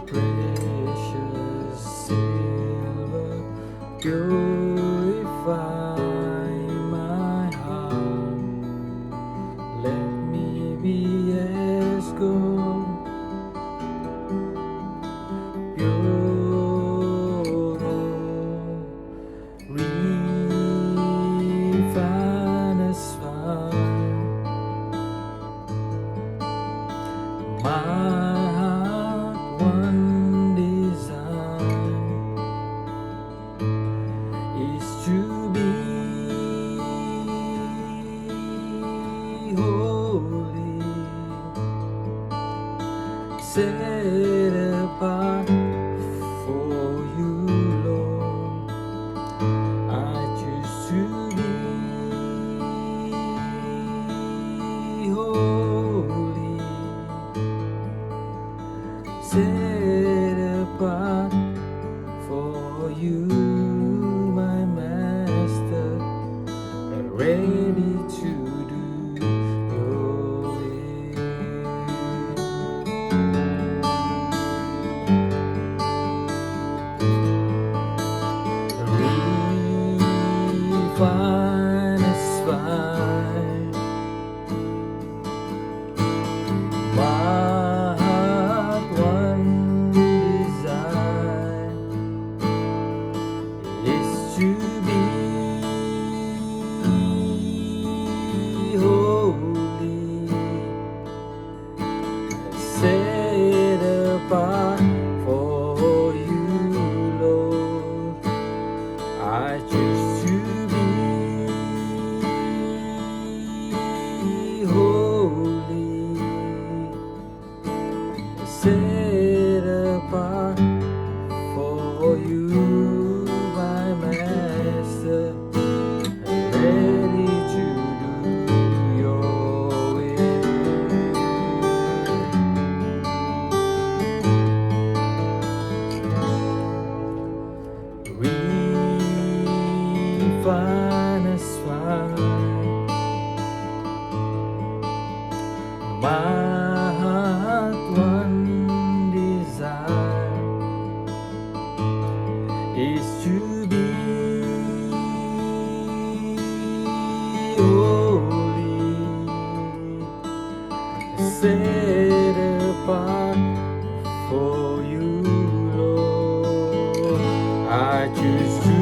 precious silver, purify my heart. Let me be as gold, pure, refined as fire. My heart one desire is to be holy, set apart for you, Lord. I choose to be holy, set apart for you, my Master, and ready to do your will. Refine us fine. My heart one desire is to be holy, set apart for you, Lord. I choose to be holy, set apart for you, my Master, ready to do your will. Refine us fine. My heart one desire is to be holy, set apart for you, Lord. I choose to